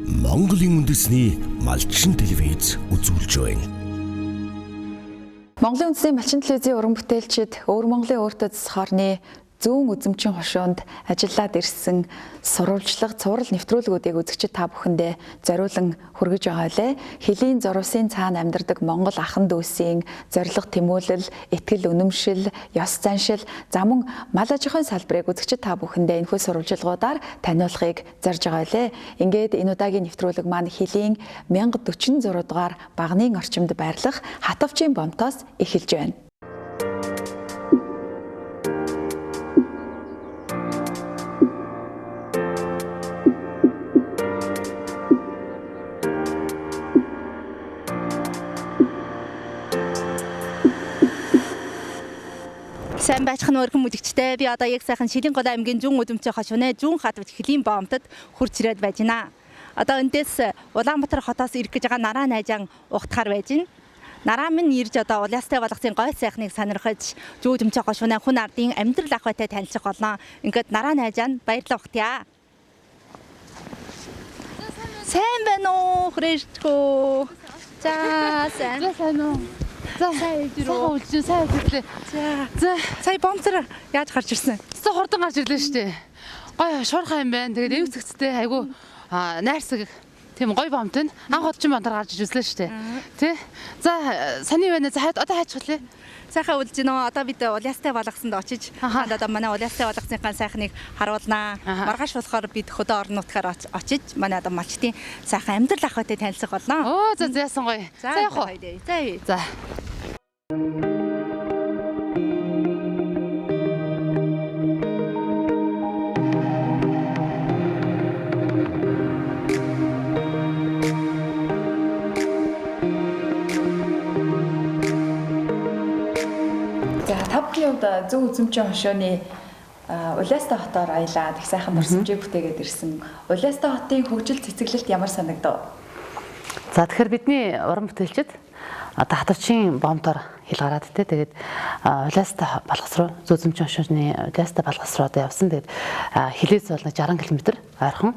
Монголын үндэсний малчин телевиз үзүүлж байна. Монголын үндэсний малчин телевизийн уран бүтээлчид Өвөр Монголын өөртөө засах орны зүүн үзэмчин хошуунд ажиллаад ирсэн сурвалжлага цуврал нэвтрүүлгүүдийг үзэгчид та бүхэндээ зориулан хүргэж байгаа лээ. Хөлийн зурвасын цаана амьдардаг Монгол ахын дүүсийн зориг тэмүүлэл, итгэл үнэмшил, ёс заншил, за мөн мал аж ахуйн салбарыг үзэгчид та бүхэндээ энэхүү сурвалжлагуудаар таниулахыг зорж байгаа лээ. Ингээд энэ удаагийн нэвтрүүлэг маань Хөлийн 1046 дугаар багны орчимд байрлах Хатавчийн бомтоос эхэлж байна. Сайн байцхан өргөн мүлэгчтэй би одоо яг сайхан Шилэнголь аймгийн зүүн үзэмцэн хошууны зүүн хатвч Хөлийн бомтод хурц ирээд байж байна. Одоо эндээс Улаанбаатар хотоос ирэх гэж байгаа нараа найжаан ухтахаар байж байна. Нараа минь ирж одоо Улаастай болгосон гой сайхныг сонирхож зүүн үзэмцэн хошууны хүн ардын амьдрал ахуйтай танилцах болно. Ингээд нараа найжаан баярлалаа ухтъя. Сайн байна уу хрэшгүй. За сайн уу. За сайжруу. Сайн үзлээ. За сая бомцор яаж гарч ирсэн? Зөв хурдан гарч ирлээ шүү дээ. Гой шуурхай юм байна. Тэгээд эвцэгцтэй айгу найрсаг тийм гой бомт нь анх удаа ч бомтор гарч ирсэн шүү дээ. Тэ? За саний байна. За одоо хайчглаа. Сайхан үлж гинөө. Одоо бид Улаастай болгосонд очиж одоо манай Улаастай болгосныхаа сайхныг харуулнаа. Маргааш болохоор бид хөдөө орон нутгаар очиж манай одоо малчтын сайхан амьдрал ахуйтай танилцах болно. Оо за яасан гоё. За яг уу. За. Тавхны хувьд зүүн үзэмчин хошууны Улаастай хотоор аялаад их сайхан дурсамжийг бүтээгээд ирсэн. Улаастай хотын хөгжил цэцэглэлт ямар санагдав? За тэгэхээр бидний уран бүтээлчид одоо Хатавчийн бомтоор хил гараад те тэгээд Улаастай балгас руу зүүн үзэмчин хошууны Улаастай балгас руу одоо явсан. Тэгээд хилээс бол 60 км ойрхон.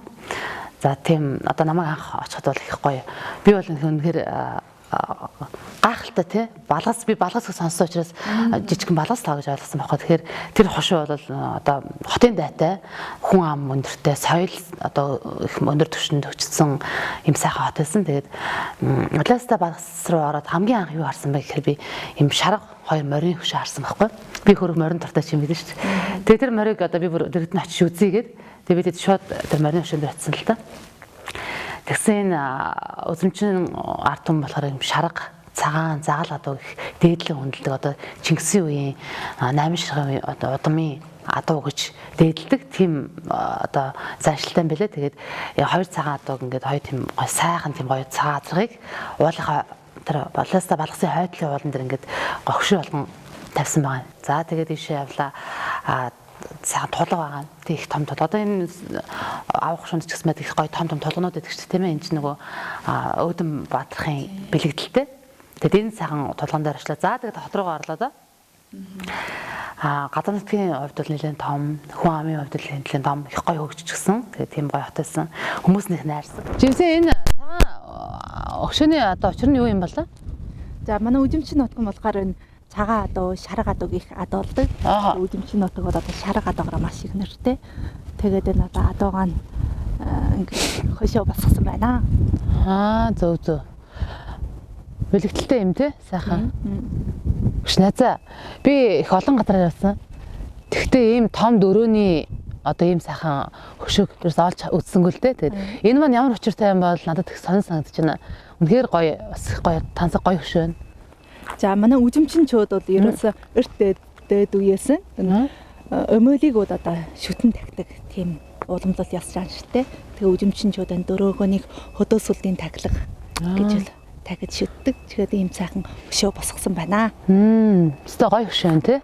За тийм одоо намайг анх очиход бол их гоё. Би бол үнэхээр гайхалтай тий балгас би балгасыг сонссон учраас жижигхэн балгас таа гэж ойлгосон байхгүй. Тэгэхээр тэр хошуу бол одоо хотын дайтай хүн ам өндөртэй соёл одоо их өндөр түвшинд төгжсөн юм сайхан хот байсан. Тэгээд Улаастай балгас руу ороод хамгийн анх юу харсан бэ гэхээр би юм шарга хоёр морин хөшөө харсан байхгүй. Би хөрөг морин тартай ч юм гэдэг шүү дээ. Тэгээд тэр морийг одоо би бүр дэрэгт нь очиж үзье гээд тэгээд бид шууд тэр морин хөшөөнд очсон л та. Тэгсэн үзэмчин ард түмэн болохоор юм шарга цагаан заgal одоо их дээдлэн хүндэлдэг одоо Чингисийн үеийн 8 ширхгийн одоо удмын адуу гэж дээдэлдэг тийм одоо заншилтай юм байлээ. Тэгээд хоёр цагаан адууг ингээд хоёр тийм гой сайхан тийм гоё цагаан азрыг уулынхаа тэр Улаастай балгасын хойдлын уулан дээр ингээд гогшин болгон тавьсан байгаа. За тэгээд ийшээ явлаа. Сайн тулга байгаа. Тэг их том тул. Одоо энэ авах шунд ч гэсэн мэд их гоё том тулгнууд байдаг шүү дээ тийм ээ. Энд чинь нөгөө Өөдөн Баатрахын бэлэгдэлтэй. Тэгээд энэ сайхан тулган дээр очлаа. За тэгээд хот руугаа орлоо да. Газар нутгийн хувьд бол нэлээд том, хүн амын хувьд л нэлээд том, их гоё хөгжчихсэн. Тэгээд тийм гоё хот байсан. Хүмүүс нэх найрсан. Жимсэн энэ цагаан огшооны одоо учир нь юу юм бол? За манай үзэмчин нутган болохоор энэ цагаан адуу, шарга адууг их адуулдаг. Үзэмчин нутаг бол одоо шарга адуугаар маш их нэртэй. Тэгээд энэ одоо адуугаа ингээд хошоо босгосон байна. Зөв. Бэлэгдэлтэй юм те сайхан. Шназа би их олон газар явсан. Тэгтээ ийм том дөрөөний одоо ийм сайхан хөшөөг ерөөс олж үзсэнгүй л те. Тэгээд энэ маань ямар учиртай юм бол надад их сонир санагдаж байна. Үнэхээр гоё, бас их гоё, тансаг гоё хөшөө. За манай үзэмчинчүүд бол ерөөсөө эрт дээд үеэс өмөөлийг одоо шүтэн тагдаг тийм уламжлал яс жанштай. Тэгээ үзэмчинчүүд энэ дөрөөгөөнийг хөдөөсөлдийн таглаг гэж тагж шүтдэг. Тэгээд ийм сайхан хөшөө босгосон байна. Өстой гоё хөшөө тий.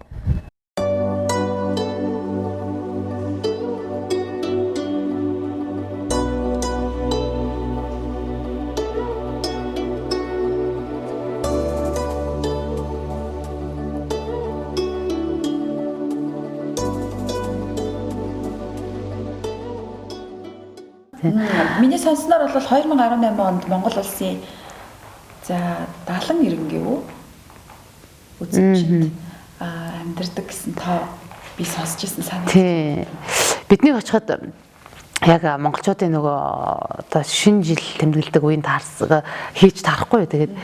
Миний сонсноор бол 2018 онд Монгол улсын за 70 иргэн гэв үзэгчд амьдардаг гэсэн тоо би сонсч ирсэн санаа. Тий. Бидний очиход яг монголчуудын нөгөө одоо шинэ жил тэмдэглэдэг үеийн хийж таарахгүй. Тэгээд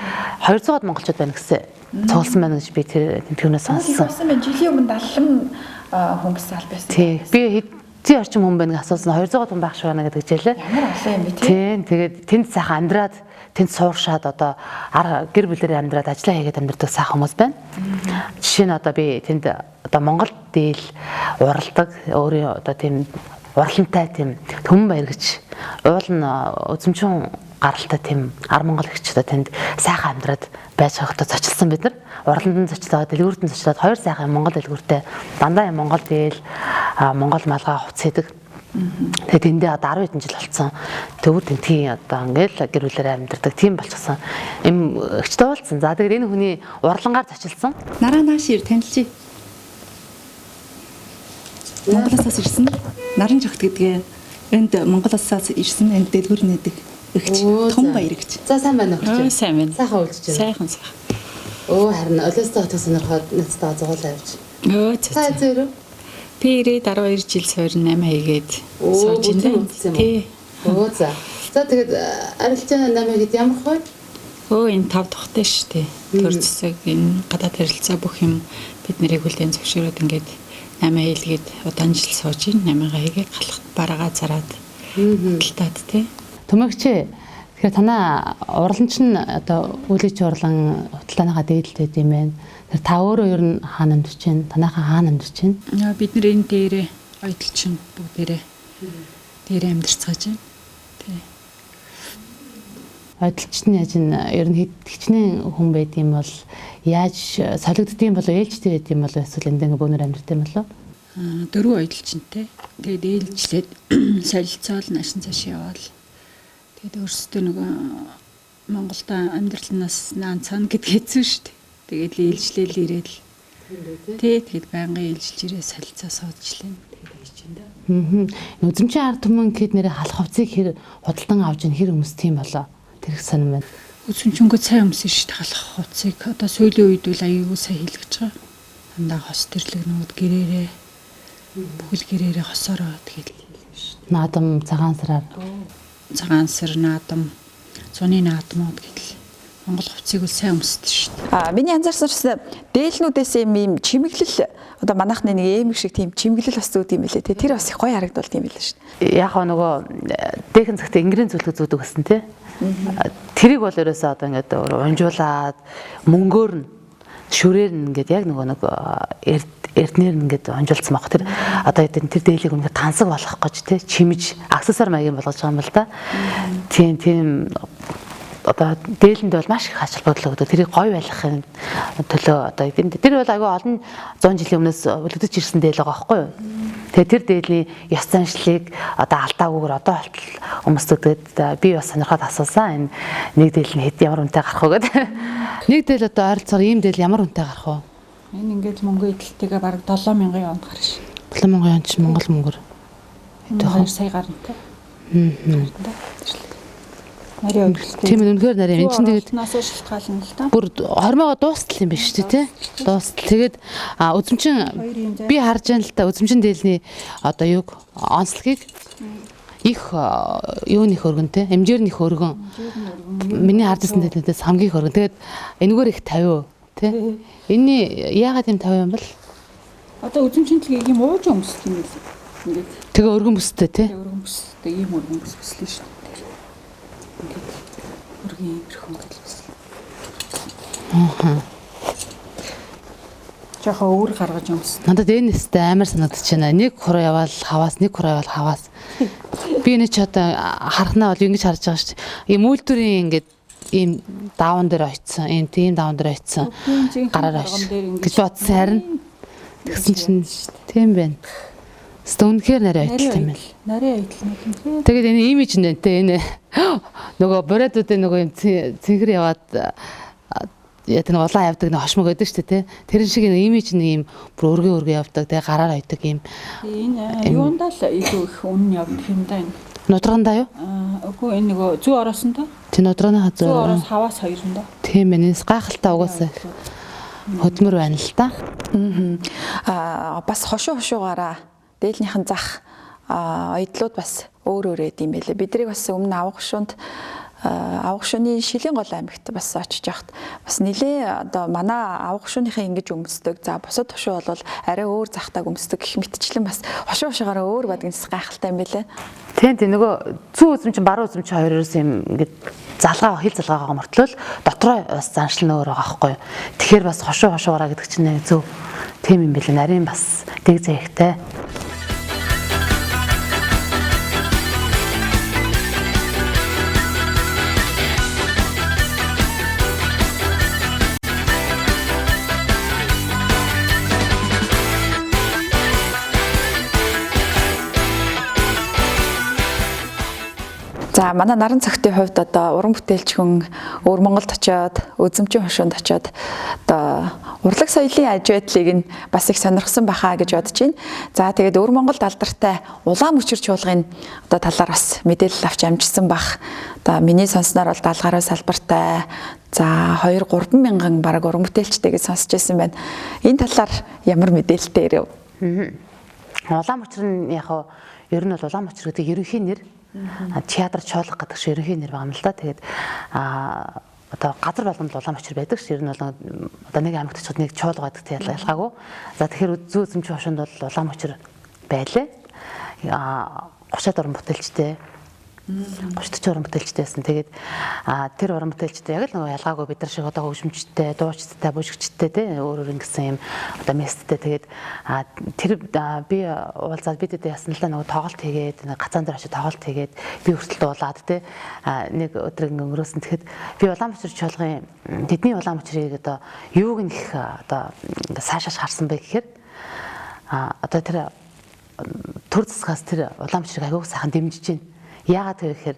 200-аад монголчууд байна гэсэн цугласан байна гэж би тэр тэмдэглэнээс сонссон. Сонсон байна. Жилийн өмнө 70 хүн гэсэн аль байсан. Тий. Би хэдийн орчим хүн байна гэж асуусан. 200-аад хүн байх шиг байна гэдэг хэлээ. Ямар олон юм бэ тий. Тий. Тэгээд тэнд сайхан амьдраад тэнд сууршаад одоо гэр бүлэрээ амьдраад ажиллаа хийгээд амьдардаг сайхан хүмүүс байна. Жишээ нь одоо би тэнд одоо Монгол дээл уралдаг өөрийн одоо тийм уралантай тийм төмөн баяр гэж уулна үзэмчин гаралтай тийм ар монгол гэгч одоо тэнд сайхан амьдраад байж байгахдаа зочилсан бид нар ураланд зочлоод дэлгүүртэн зочлоод хоёр сайхан монгол дэлгүүртэй дандаа юм монгол дээл монгол малгай хувц хийдэг. Тэгээд эндээ одоо 10 хэдэн жил болсон. Төвөр тэнтгийн одоо ингээл гэр бүлээрээ амьдардаг тийм болчихсон. Им өгчтэй болсон. За тэгээд энэ хүний уралангаар зочилсан. Нараа наашир танилцъя. Монголоос ирсэн. Наран жогт гэдгээ энд Монголоос ирсэн энд дэлгүүр нээдэг. Өгч том баяр гэж. За сайн байна уу? Сайн байна. Сайхан үйлчж байна. Сайхан. Харин олоостой хотоо сонирхоод надтай зугаалаа явж. За зөөрөө. би 12 жил суур 8 хийгээд сууж байна. Тий. За. За тэгээд арилжааны 8 хэд ямар хөө? Энэ 5 дахьтай шүү дээ. Төр зэсэг энэ гадаад харилцаа бүх юм бид нарыг хүлээн зөвшөөрөөд ингээд 8 хийлгээд удаан жил сууж байна. 8-аа хийгээд галахт бараагаа зараад худалдаад тий. Төмөгч тэгэхээр танаа уралч нь одоо үлээч урлан худалдааныхаа дээдэлтэй юм байна. Тэр та өөрөө ер нь хаана амьдарч байна? Танайхаа хаана амьдарч байна? Бид нар энэ дээрээ ойдлчин бүгдээрээ дээрээ амьдарцгааж байна. Тий. Ойдлч нь яаж н ер нь хичнээн хүн байд юм бол яаж солигддгийм болов ээлжтэй байд юм бол эсвэл энд ингээ бөөнөр амьдартай юм болов? 4 ойдлчинтэй. Тэгээд ээлжлээд солилцоол наашин цааш яваал. Тэгээд өөрсдөө нөгөө Монголд амьдралнаас наан цаана гэдг хэцүү шүү дээ. Тэгээд ээлжлээл ирээл. Тэгээд байнгын ээлжилж ирээ солилцоо суудчихлаа. Тэгээд хийж байна да. Үзэмчин ард түмэн гэд нэрээ халах хувцсыг хэр худалдан авч ин хэр өмс тийм болоо. Тэр их сонирм байна. Үзэмчингөө сайн өмсөн шүү дээ халах хувцсыг. Одоо сүүлийн үед үл аягүй сайн хийлгэж байгаа. Дандаа хос төрлөг нүүд гэрээрээ бүхэл гэрээрээ хосороо тэгээд хийлгэж шүү дээ. Наадам цагаан сараар. Цагаан сар наадам, цуны наадмууд гэдэл Монгол хувцсыг үл сайн өмсдөг шүү дээ. Миний анзаарсан дээлнүүдээс юм чимэглэл одоо манайхны нэг эмэг шиг тийм чимэглэл бас зүүд юм билээ те. Тэр бас их гоё харагдвал тийм билээ шүү дээ. Яг нөгөө дээхэн цагт ингэрийн зүлэг зүүдэг гэсэн те. Тэрийг бол ерөөсөө одоо ингээд унжуулаад мөнгөөр нь шүрээр нь ингээд яг нөгөө нэг эрднэр нь ингээд унжуулсан баг. Тэр одоо тэр дээлийг үнээр тансаг болгох гэж те чимж аксессуар маягийн болгож байгаа юм л да. Тийм одоо дээлэнд бол маш их ач холбогдол өгдөг. Тэрийг гоё байлгахын төлөө одоо тэр бол аягүй олон 100 жилийн өмнөөс үлдэж ирсэн дээл байгаа байхгүй юу? Тэгээ тэр дээлийн ёс заншлыг одоо алдаагүйгээр одоо болтол өмсдөг. Би бас сонирхоод асуусан. Энэ нэг дээл нь хэд ямар үнэтэй гарах вэ гэдэг. Нэг дээл одоо ойролцоогоор ийм дээл ямар үнэтэй гарах вэ? Энэ ингээд мөнгө эдэлтэйгээ бараг 7000 онд гарна шүү. 7000 онд ч Монгол мөнгөөр. 2 сая гарантай. Нарийн өгөлтэй. Тийм үнэхээр нарийн. Энд чинь тэгээд наасаа шалтгаална л да. бүр хормоогоо дуустал юм биш үү те? Дуустал. Тэгээд үзэмчин би харж байна л та үзэмчин дээлний одоо юг онцлогийг их юуных өргөн те? Эмжээрнийх өргөн. Миний харж байсан дээлнээс хамгийн их өргөн. Тэгээд энэгээр их 50 те? Энэний яагаад юм 50 юм бол? Одоо үзэмчин дэлхийг юм ууж өмсөх юм л. Ингээд тэгээ өргөн бүстэй те? өргөн бүстэй ийм өргөн бүс бүслээ шүү. Ингээд өргөн ирэх өнгөт л байна. Жохоо өөр гаргаж өмс. Надад энэ нэстэй амар санагдаж байна. Нэг хуруу яваал хаваас, нэг хуруу яваал хаваас. Би энэ ч одоо харахнаа бол ингэж харж байгаа шүү дээ. Ийм үйлдвэрийн ингээд ийм дааван дээр очсон, ийм тийм дааван дээр очсон. Гараар очсон. Гэж бодсон харин тэгсэн чинь тийм байна. Стонхэр нарийн айдал юм байна. Нарийн айдал нэг. Тэгээд энэ имиж нэнтэй энэ нөгөө бориодуудын нөгөө юм цэнхэр яваад яг нэг улаан явдаг нэг хошмог байдаг шүү дээ. Тэрэн шиг нэг имиж нэг юм бүр өргөө явдаг. Тэгээ гараар ойдаг юм. Энэ юундаа л илүү их үнэн явдаг юм даа. Нудрагандаа юу? Үгүй энэ нөгөө зүү ороосондоо. Тэ нудраганы Зүү хазуу. ороос хаваас хоёрондоо. Тийм ээ. Гайхалтай угаасаа хөдмөр байна л да. Бас хошуугаараа дээлнийхэн зах ойдлууд бас өөр өөр эд юм байлээ. Бидрийг бас өмнө авах шууны Шилийн гол аймагт бас очиж яхад бас нилээ одоо манай авах шууныхаа ингэж өмсдөг. За бусад хошуу бол арай өөр захтааг өмсдөг гэх мэтчлэн бас хошуугаараа өөр байдгаас гайхалтай юм байлээ. Тийм нөгөө зүү үзмч баруун үзмч хоёроос юм ингээд хил залгаагаа мөртлөөл дотроо бас заншил нөр байгаа байхгүй. Тэгэхээр бас хошуугаараа гэдэг чинь зөв тийм юм билээ. Нарийн бас дэг зэхтэй. За манай наран цагтын хувьд одоо уран бүтээлч хүн өвөр Монголд очиод үзэмжийн хошуунд очиод одоо урлаг соёлын аж байдлыг нь бас их сонирхсан байхаа гэж бодож байна. За тэгээд өвөр Монголд алдартай улаан мөчир чуулгын одоо талаар бас мэдээлэл авч амжсан бах. Одоо миний сонсноор бол 70 гаруй салбартай. За 2-3 мянган бараг уран бүтээлчтэй гэж сонсч байсан байна. Энэ талаар ямар мэдээлэлтэй ирэв? Улаан мөчир нь яг ер нь бол улаан мөчир гэдэг ерөнхий нэр театр чуулга гэдэг шиг ерөнхий нэр байгаа юм л да. Тэгээд одоо газар болгонд улаан мөчир байдаг ш. Ер нь бол одоо нэг аймагт ч нэг чуулга байдаг тийм ялгаагүй. За тэгэхээр зүү үзэмч хошуунд бол улаан мөчир байлаа. 30-аад уран бүтээлчтэй 30-40 уран бүтээлчтэйсэн. Тэгээд тэр уран бүтээлчтэй яг л нөгөө ялгаагүй бид нар шиг одоо хөгжимчтэй, дуучидтай, бүжигчтэй тий өөр ингэсэн юм одоо месттэй. Тэгээд тэр би уулзаад бид дэд ясналаа нөгөө тоглолт хийгээд гацаан дээр очиж тоглолт хийгээд би хүртэл дуулаад тий нэг өдрийг өнгөрөөсөн. Тэгэхэд би улаан мөчир чуулгын тэдний улаан мөчрийг одоо юуг нь их одоо цаашааш харсан бэ гэхээр одоо тэр төр засгаас тэр улаан мөчрийг аягүй сайхан дэмжиж байна. Яагаад гэвэл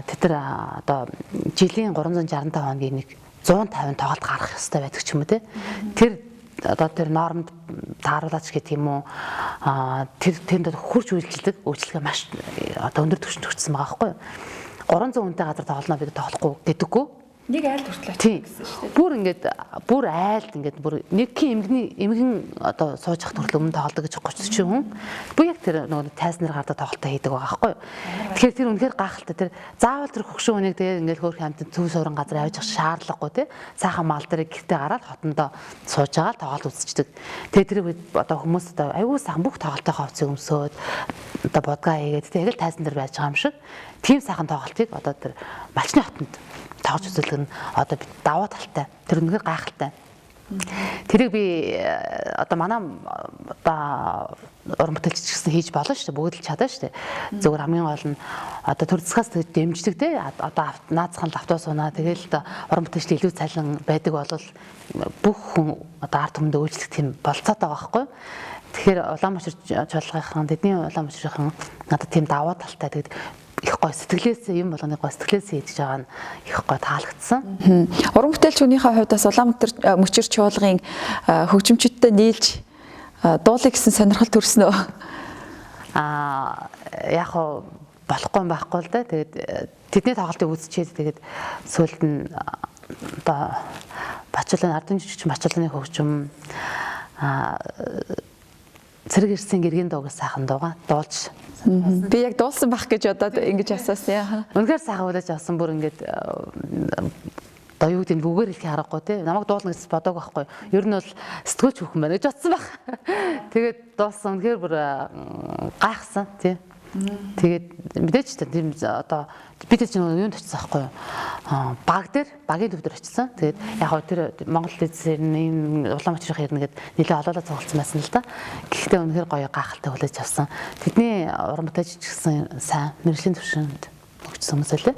тэд нар одоо жилийн 365 хоногийн нэг 150 тоглолт гаргах ёстой байдаг ч юм уу те. Тэр одоо тэр нормд тааруулаач гэх юм уу тэнд хурж үйлчлэгээ маш одоо өндөр түвшинд хүрсэн байгаа байхгүй юу. 300 хүнтэй газар тоглоно бид тоглохгүй гэдэггүй. Нэг айлд хүртэл очсон гэсэн шүү дээ. Бүр ингээд бүр айлд ингээд бүр нэгэн эмгэн одоо сууж хат хүртэл өмнө тоглодог гэж 30 хүн. Бүү яг тэр нөгөө тайзнаар гардаг тоглолтоо хийдэг байгаа байхгүй юу. Тэгэхээр тэр үнэхээр гайхалтай тэр заавал тэр хөгшин хүнийг тэгээд ингээд хөөх хамтан төв суурин газар авч явах шаардлагагүй тий. Цаахан мал дээр гэртээ гараад хотондоо сууж байгаа тоглолт үзчихдэг. Тэгээд тэр одоо хүмүүс одоо аюул сайхан бүх тоглолтынхаа хувцсыг өмсөөд одоо бодгаа хийгээд тий яг л тайзан дээр байж байгаа юм шиг. Тийм сайхан тоглолтыг одоо тэр малчны хотонд тавж үзүүлэх нь одоо би даваа талтай. Тэр үнэхээр гайхалтай. Тэрийг би одоо манай одоо уран бүтээлч гэсэн хийж болно шүү дээ. Бүгд л чадаа шүү дээ. Зөвхөн хамгийн гол нь одоо төр засгаас дэмждэг те. Одоо наацхан лавтаа сунаа. Тэгээл уран бүтээлч илүү цалин байдаг бол бүх хүн одоо ард түмэнд үйлчлэх тийм болцоотой байгаа байхгүй. Тэгэхээр улаан мөчир чуулгын тэдний улаан мөчирийн надад тийм даваа талтай. Тэгээд их гой сэтгэлээс юм болгоны гой сэтгэлээс хийж байгаа нь их гой таалагдсан. Уран бүтээлч хүнийхээ хувьд бас улаан мөчир чуулгын хөгжимчдтэй нийлж дуулыг гэсэн сонирхол төрсөн үү? Яг болохгүй юм байхгүй л да. Тэгээд тэдний тоглолтыг үзчихээд тэгээд сүүлд нь одоо Бачуулын ардын жижигч Бачуулны хөгжим цэрэг ирсэн гэргийн дууг сайхан дуугаа дуулж би яг дуулсан байх гэж одоо ингэж асуусан. Үнэхээр сайхан удаж авсан бүр ингээд одоо юу гэдэг нь бүгээр хэлхий харахгүй тий. Намайг дуулна гэж бодоагүй байхгүй. Ер нь бол сэтгүүлч хөхөн байна гэж бодсон баг. Тэгээд дуулсан үнэхээр бүр гайхсан тий. Тэгээд мэдээч тийм одоо бид чинь юунд очсон байхгүй юу? Баг дээр багийн төв дээр очсон. Тэгээд яг хөө тэр Монгол эзэн улаан мөчрийн хэрнэ гээд нэлээ олоолаа цугласан байсан л да. Гэхдээ үнэхээр гоё гайхалтай хүлээж авсан. Тэдний уран бүтээлч гэсэн сайн мэргэжлийн төвшөнд өгсөн хүмүүс лээ.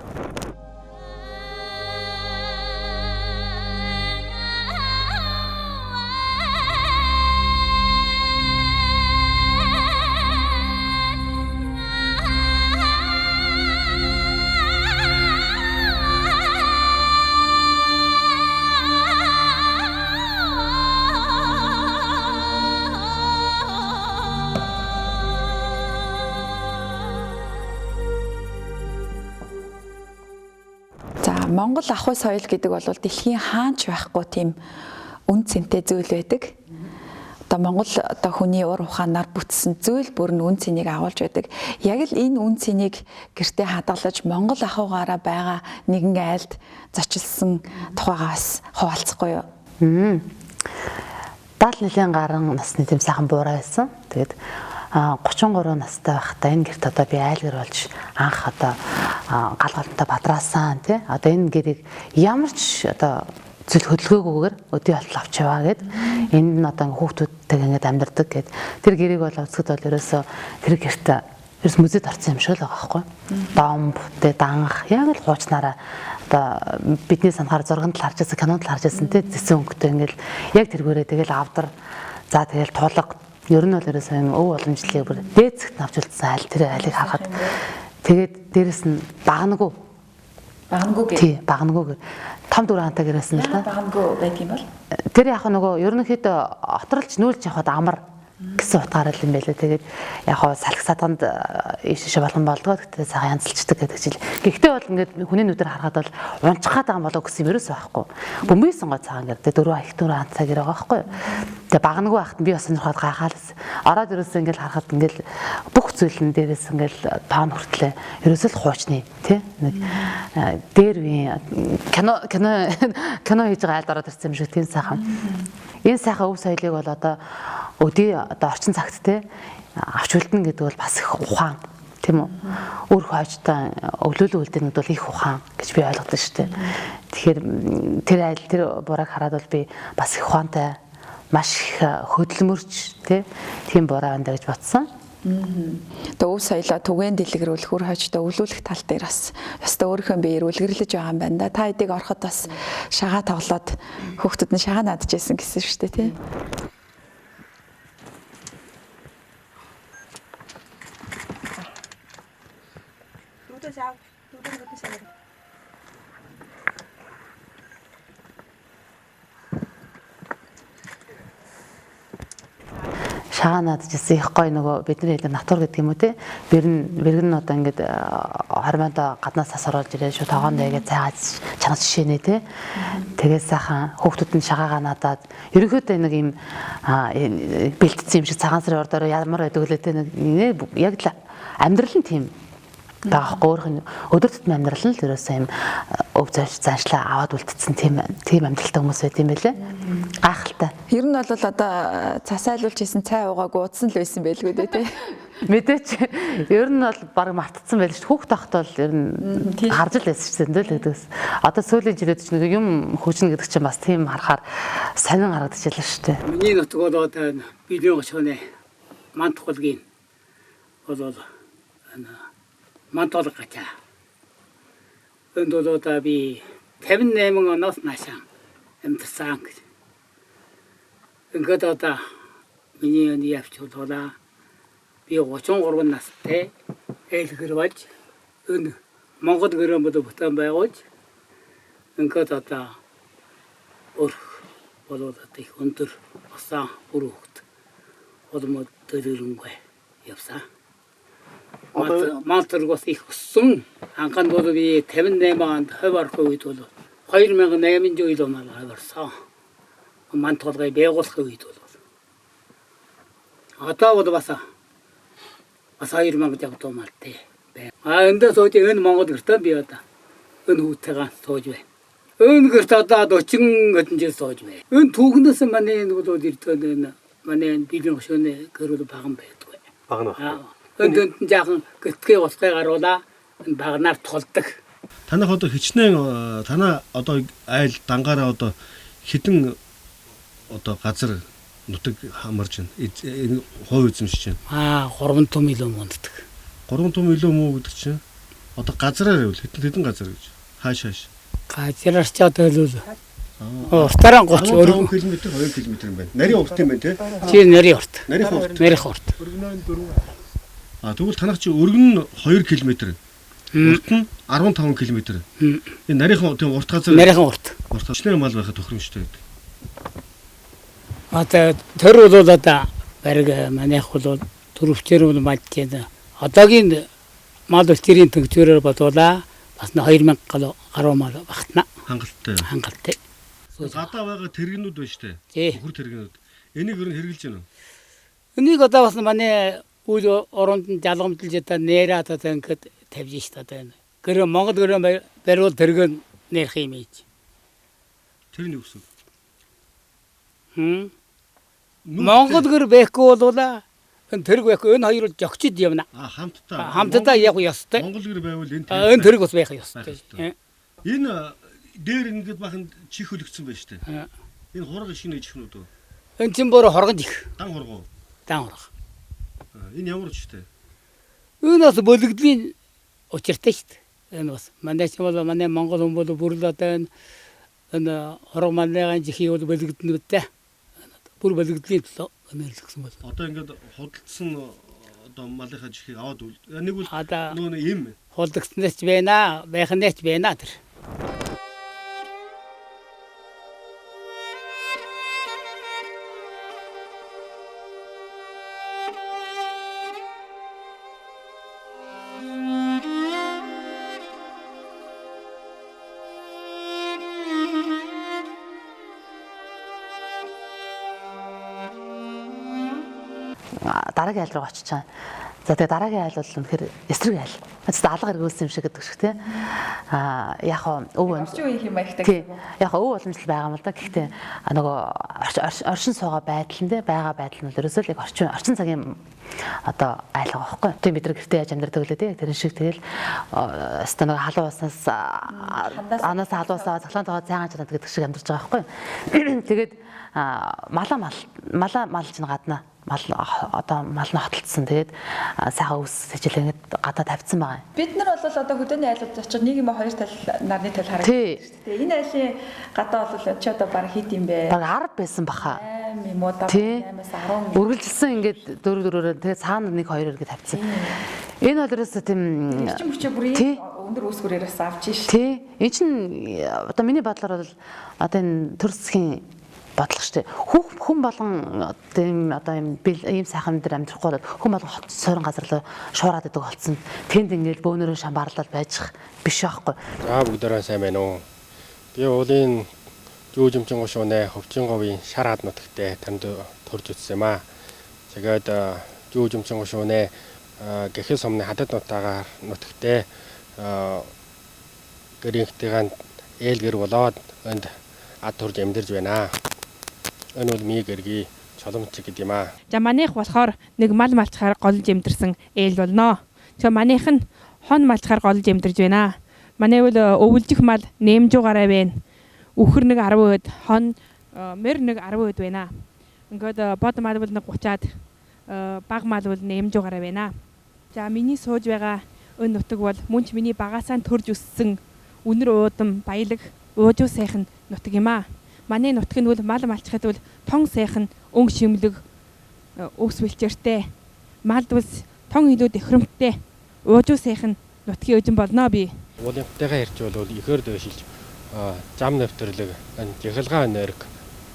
Монгол ах уй соёл гэдэг бол дэлхийн хаанч байхгүй тийм үн цэнтэй зүйл байдаг. Одоо Монгол одоо хүний ур ухаанаар бүтсэн зүйл бүр нь үн цэнийг агуулж байдаг. Яг л энэ үн цэнийг гэртээ хадгалж Монгол ах угаараа байгаа нэгэн айлд зочилсан тухайгаас хуваалцахгүй юу? 70 жилийн гарan насны тийм сайхан буурай байсан. Тэгээд 33 настай байхдаа энэ гэрт одоо би айл гэр болж анх одоо гал голонтой бадраасан тий. Одоо энэ гэрийг ямар ч одоо зүйл хөдөлгөөгүйгээр өдөө болтол авч яваа гэд энэ нь одоо хүүхдүүдтэйг ингээд амьдардаг гэд тэр гэрийг бол үзэхэд бол ерөөсөө тэр гэрт ерөөс музейд орсон юм шиг л байгаа байхгүй. Дом бүтэ данх яг л хуучнараа одоо бидний санахаар зурганд л харж байсан, кинонд л харж байсан тий. Зэсэн өнгөтэй ингээд яг тэргүүрээ тэгэл авдар за тэгэл туулга ер нь бол ерөөсөө энэ өв боломжлыг бүр дээд зэгт авч үлдсэн айл тэр айлыг харахад тэгээд дээрэс нь багнаггүй тий багнаггүй том дүрхэнтэй гэрээсэн л да. Багнаггүй байдаг юм бол Тэр яг нөгөө ерөнхийдөө отролж нүүлж явахад амар гэсэн утгаараа л юм байлаа. Тэгээд яг салхи садганд ишээ болгон болдгоо гэхдээ цагаан янзлцдаг гэдэг чил. Гэхдээ бол ингээд хүний нүдээр харахад бол унцгаад байгаа болоо гэсэн юм ерөөс байхгүй. Бөмбөгийн сонгой цагаан гэдэг дөрөв их дөрөв анцаа гэр байгаа байхгүй. Тэгээ багнаггүй байхад би бас сонирхоод гайхаалс. Ороод ерөөсөө ингээд харахад ингээд бүх зүйл нь дээрээс ингээд тоон хүртлээ. Ерөөсөө л хуучны тий нэг дээр би кино хийж байгаа айлд ороод ирсэн юм шиг тийм сайхан. Энэ сайхан өв соёлыг бол одоо өдөө одоо орчин цагт те авч үлдэнэ гэдэг бол бас их ухаан тийм үү? Өөр хойчтой өглөөлөө үлдээнүүд бол их ухаан гэж би ойлгодог шүү дээ. Тэгэхээр тэр айл тэр бураг хараад бол би бас их ухаантай маш их хөдөлмөрч тийм бураа байна гэж бодсон. Тэгээ өв соёлоо түгээн дэлгэрүүлэх үр хойчтой өвлүүлэх тал дээр бас ёстой өөрийнхөө биеэр үлгэрлэж байгаа юм байна да. Та хэдийг ороход бас шагаа тоглоод хүүхдүүд нь шагаа наадж байсан гэсэн шүү дээ тий. Шагаа наадчихсан их гоё нөгөө бидний хэлдэг натур гэдэг юм уу те бэрэг нь одоо ингээд хормондоо гаднаас тас оруулж ирээ шүү тоогонд яагаад цайгааж чанаас жишээнэ те тэгээд сайхан хүүхдүүд нь шагаагаа надаад ерөнхийдөө нэг юм бэлтцсэн юм шиг цагаан сарын ордоор ямар байдаг лээ те нэг яг л амьдрал нь тийм таахгүй өөрхөн өдөр тутмын амьдрал нь л ерөөсөө юм өв заншлаа аваад үлдсэн тийм амьдралтай хүмүүс байт юм байлээ. Гайхалтай. Ер нь бол одоо цасайлуулж хийсэн цай уугаагүй удсан л байсан байлгүй дээ тий. Мэдээч ер нь бол баг мартцсан байл шүү. Хүүхд тахт бол ер нь харж л байсан шүү дээ гэдэгс. Одоо сүүлийн жилүүд ч нэг юм хөгжинэ гэдэг чинь бас тийм харахаар сонин харагдчихлаа шүү дээ. Миний нутаг бол одоо бидний гошгоны мантхуулгийн бол мантол гачаа. Энд бол одоо би 58 оноос наашаа амьдсан гэж. Ингээд одоо миний явж болоо би 33 настай ээлгэр болж энэ Монгол гэрэн бүтэн байгуулж ингээд одоо өрх болоод их өндөр басан бүр хөвгт олмод дөрөнгөө явсан. Малтэргос их өссөн анхан бол би 58 онд хуваарх үед бол 2008 үед хуваарсан. Мантолгой байгуулах үед бол одоо бол бас 2000 явдаа малтай. Эндээс сууж энэ Монгол гэртээ би одоо энэ хүүтэйгээ сууж байна. Энэ гэрт одоо 40 хэдэн жил сууж байна. Энэ түүхнээс манай нэг бол ирдэн манай бидний хөшөөний гэрэл баган байдаг. Баган. Энд жаахан гэтгээ усгай гаруулаа энэ багнаар тулдаг. Танах одоо хичнээн танаа одоо айл дангаараа одоо хідэн одоо газар нутаг хамарж байна. Энэ хой эзэмшиж байна. 3 том илүү мунддаг. 3 том илүү муу гэдэг чинь одоо газраар байвал хідэн газар гэж. Хааш. Газраар ч одоо илүү. Уртаараа 30 2 км 2 км юм байна. Нарийн урт юм байна те. Чи нарийн урт. Нарийн урт. Тэгвэл танах чи өргөн нь 2 км. Урт нь 15 км. Энэ нарийнхан тийм урт газар. Нарийнхан урт. Уртчнэр мал байхад тохиромжтой байдаг. Одоо төр бол одоо бариг манайх бол төрөвчээр бол мадчээд одоогийн мал үлчирийн төгчөөрөөр бодуулаа бас 2000 гаруй мал багтана. Хангалттай. Хангалттай. Гадаа байгаа тэрэгнүүд байна штэ. Тий. Хөр тэрэгнүүд. Энийг ер нь хэрэгжилж байна уу? Энийг одоо бас манай үйл оронд жалгамжилж одоо нэрээ одоо ингээд тавьж штэ одоо. Гэр Монгол гэрээ бариул тэрэг нэрх юм ийж. Тэрний үсэг. Монгол гэр байхгүй болуулаа. Энэ тэрэг байхгүй энэ хоёр жогчд явна. Хамтдаа яг ёстой. Монгол гэр байвал энэ энэ тэрэг бас байх ёстой. Энэ дээр ингээд бахан чих хөлөгцсөн байна штэ. Энэ хураг шинэ чихнүүд үү? Энэ чинь бүр хоргонд их. Дан хургуу. Дан хург. Энэ ямар ч штэ. Энэ бас бөлөгдлийн учиртай штэ. Энэ бас манай ч бол манай монгол хүн бол бүр л одоо энэ хорог манайгаан чихий бол бөлөгднөдтэй. Бүр бөлөгдлийн төлөө нэлсэн бол. Одоо ингээд худалдсан одоо малынхаа чихийг аваад нэг үл нүүн юм. Худалдагчнаас байна, байхнаач байна тэр. Дараагийн айл руу очиж чана. За тэгээ дараагийн айл бол үнэхээр эсрэг айл. Хэвээ алга эргүүлсэн юм шиг гэдэг шиг тий. Яг өв Орчин үеийн юм аягтай. тий. Яг өв уламжлал байгаа юм л да. Гэхдээ нөгөө оршин суугаа байдал нь тий байгаа байдал нь ерөөсөө л яг орчин цагийн одоо айл байгаа байхгүй. Тийм бид нар гэртээ яаж амьдардаг үлээ тий. Тэр шиг тэгэл өстө нөгөө халуун уснаас анаас халуусаа цоглоон тоогоо цайгаан чаддаг гэдэг шиг амьдарч байгаа байхгүй. Тэгээд мала чинь гадна мал одоо мал нь хотолцсон. Тэгээд сайхан ус сэжил ингээд гадаа тавьсан байгаа. Бид нар бол одоо хөдөөний айлууд очиж нэг юм хоёр тал нарны тал харагддаг шүү дээ. Энэ айлын гадаа бол чи одоо баг хит юм бэ? Баг 10 байсан баха. 8 юм уу 8-аас 10. Үргэлжилсэн ингээд дөрөөр тэгээд цаана нэг хоёр эргээ тавьсан. Энэ бол ерөөсөө тийм эрчим хүчээ бүр өндөр үүсгэрээс авч шээ. Тий. Энэ чинь одоо миний бодлоор бол одоо энэ төр засгийн бодлого шүү дээ. Хүн болгон тийм одоо ийм сайхан дээр амьдрахгүй бол хүн болгон хот сойрон газар руу шуураад идэг болсон. Тэнд ингээд бөөнөрөө шамбарлал байж биш байхгүй. За бүгдээрээ сайн байна уу? Би уулын жүүжимчин гошуунэ хөвчин говийн шар хад нутагтээ танд төрж үзсэн юм аа. Тэгээд жүүжимчин гошуунэ гэхэл сумны хадад нутагаар нутагтээ гэрийнхтэйгэн ээл гэр болоод энд ад төрж амьдарч байна. Энэ бол миг эрги чоломч гэдэг юм аа. За манайх болохоор нэг мал малчхаар голж эмдэрсэн ээл болно. Тэгээ манайх нь хон малчхаар голж эмдэрж байна. Манай бол өвөлжих мал нэмжуугаараа байна. Үхэр нэг 10 өд, хон мөр нэг 10 өд байна. Ингээд бод мал бол нэг 30-аад, баг мал бол нэмжуугаараа байна. За миний сууж байгаа өн нутаг бол мөн ч миний багасаа төрж өссөн үнэр уудам баялаг уужуу сайхан нутаг юм аа. Манай нутаг нь бол мал малчхад бол тон сайхан өнгө шимлэг өс бэлчээртэй. Малд бол тон илүүд ихрэмттэй уужуу сайхан нутгийн өдөн болно би. Уулынхтайгаа ярьж бол ихээр дэвшилж зам нэвтрлэг жихэлгаа нэрг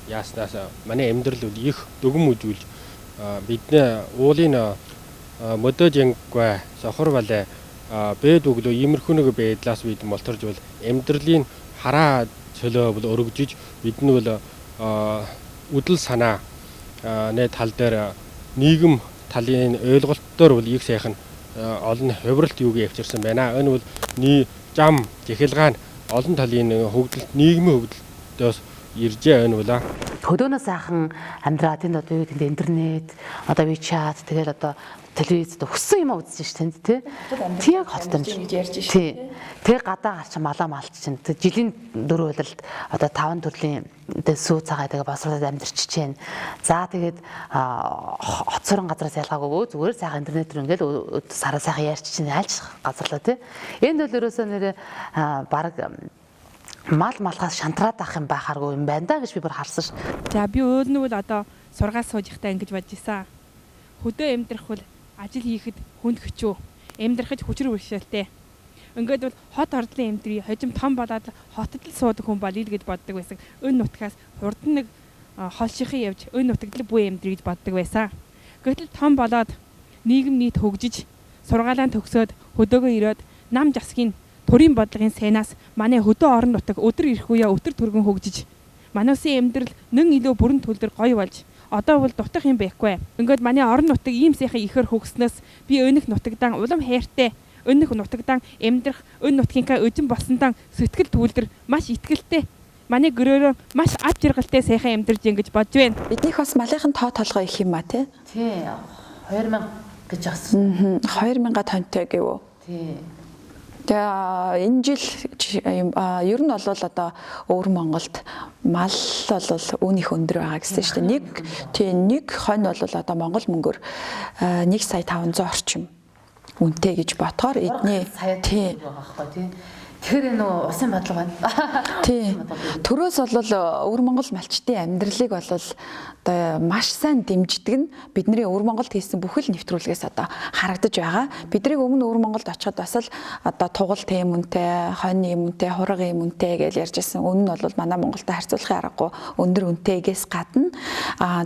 яаснаас манай амьдрал бол их дүгм үжүүлж бидний уулын мөдөжингва сохор бале бэд өглөө иймэрхүү нэг байдлаас бид молторж бол амьдралын хараа цөлөө бол өргөжиж бид нь бол үдэл санаа нэ тал дээр нийгэм талын ойлголттоор бол их сайхан олон хувирлт юуг явьчирсан байна. Энэ бол зам жихэлгаан олон талын хөгжилт нийгмийн хөгжилтөөс иржээ энэ бол хөдөөнөөс сайхан амьдраад энэ одоо юу гэдэг интернет одоо WeChat тэгэл одоо телевизэд өссөн юм үзсэн шүү дээ тий. Яг хотод гэж ярьж шүү. Тэг гадаа гарч малаа малч чинь жилийн 4 удалд одоо 5 төрлийн сүү цагаа тэгээ босроод амьдарч чинь. За тэгээд хот суран газраас ялгаагүй зүгээр сайхан интернетээр ингээл сараа сайхан ярьч чинь айлч газарлаа тий. Энд бол ерөөсөө нэрээ баг мал малхаас шантраад ах юм байхааргүй юм байна да гэж би бүр харсан ш. За би өөрөө бол одоо сургаас сууж ихтэй ингэж бодож исэн. Хөдөө амьдрах бол ажил хийхэд хүнд хөчөө, амьдрахад хүчрэг бэрхшээлтэй. Ингээд бол хот ордлын амьдрий хожим том болоод хотод л суудаг хүн болъё гэж боддог байсан. Энэ нутгаас хурдан нэг хол шихий явж энэ нутагт л буй амьдрий гэж боддог байсан. Гэтэл том болоод нийгэм нийт хөгжиж, сургаалаа төгсөөд хөдөөгөө ирээд нам засгийн төрийн бодлогын сайнаас манай хөдөө орон нутаг өдөр ирэх үе өтөр түргэн хөгжиж манай улсын амьдрал нэн илүү бүрэн төлдөр гоё болж одоо бол дутах юм байхгүй. Ингээд манай орон нутаг ийм сайхан ихэр хөгснөөс би өнөх нутагдан улам хайртай, өнөх нутагдан амьдрах, өн нутгийнхаа өжин болсондан сэтгэл түүлдэр маш ихтгэлтэй. Манай гөрөөрөө маш ад жаргалтай сайхан амьдарч ингэж бодж байна. Биднийх бас малынхан тоо толгой их юм а тий. Тий. 2000 гэж асуусан. 2000 тонтой гэв. Тий. Тэгээ энэ жил ер нь бол одоо өвөр Монголд мал бол үүнийх өндөр байгаа гэсэн шүү дээ. Нэг хонь бол одоо Монгол мөнгөөр 1 сая 500 орчим үнэтэй гэж ботхоор эдний тий. Тэгэхээр энэ усын бодлого байна. Тий. Төрөөс бол өвөр Монгол малчдын амьдралыг бол одоо маш сайн дэмждэг нь бидний өвөр Монголд хийсэн бүхэл нэвтрүүлгээс одоо харагдаж байгаа. Бидний өмнө өвөр Монголд очиход бас л одоо тугал тэм үнэтэй, хонь юм үнэтэй, хурга юм үнэтэй гэж ярьжсэн. Өмнө нь бол манай Монголтой харьцуулахын аргагүй өндөр үнэтэйгээс гадна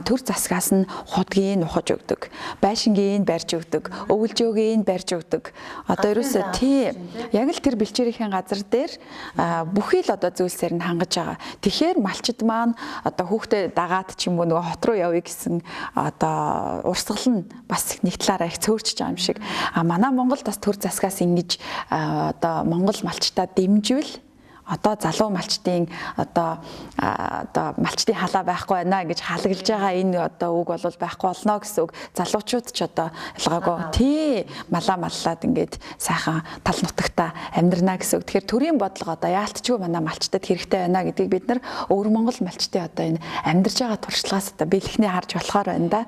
төр засгаас нь худгийг ухаж өгдөг, байшингийн барьж өгдөг, өвөлжөөгийн барьж өгдөг. Одоо ерөөсөө тий яг л тэр бэлчээрийн газар дээр бүхий л одоо зүйлсээр нь хангаж байгаа. Тэгэхээр малчид маань одоо хүүхдээ дагаад ч юм уу нөгөө хот руу явъя гэсэн одоо урсгал нь бас нэг талаараа их цөөрчж байгаа юм шиг. Манай Монголд бас төр засгаас ингэж одоо монгол малчтаа дэмжвэл одоо залуу малчдын одоо малчдын халаа байхгүй байна гэж халаглж байгаа энэ одоо үг бол байхгүй болно гэсэн үг. Залуучууд ч одоо ялгаагүй тий маллаад ингээд сайхан тал нутагта амьдрна гэсэн үг. Тэгэхээр төрийн бодлого одоо яалтчгүй манай малчдад хэрэгтэй байна гэдгийг бид нар өвөр Монгол малчдын одоо энэ амьдарч байгаа туршлагаас одоо бэлэхний харж болохоор байна да.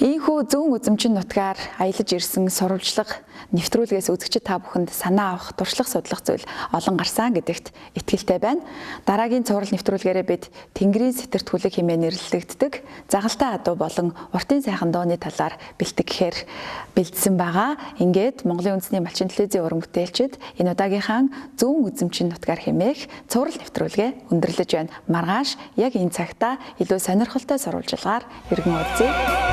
Ийхүү зүүн үзэмчин нутгаар аялаж ирсэн сурвалжлага нэвтрүүлгээс үзэгчид та бүхэнд санаа авах, туршлага судлах зүйл олон гарсан гэдэгт итгэлтэй байна. Дараагийн цуврал нэвтрүүлгээрээ бид Тэнгэрийн сэтэртгүүлэг хэмээн нэрлэгддэг загалтай адуу болон уртын сайхан дууны талаар бэлтгэхээр бэлдсэн байгаа. Ингээд Монголын үндэсний малчин телевизийн уран бүтээлчид энэ удаагийнхаа зүүн үзэмчин нутгаар хэмээх цуврал нэвтрүүлгээ өндөрлөж байна. Маргааш яг энэ цагта илүү сонирхолтой сурвалжлагаар иргэн уулзъя.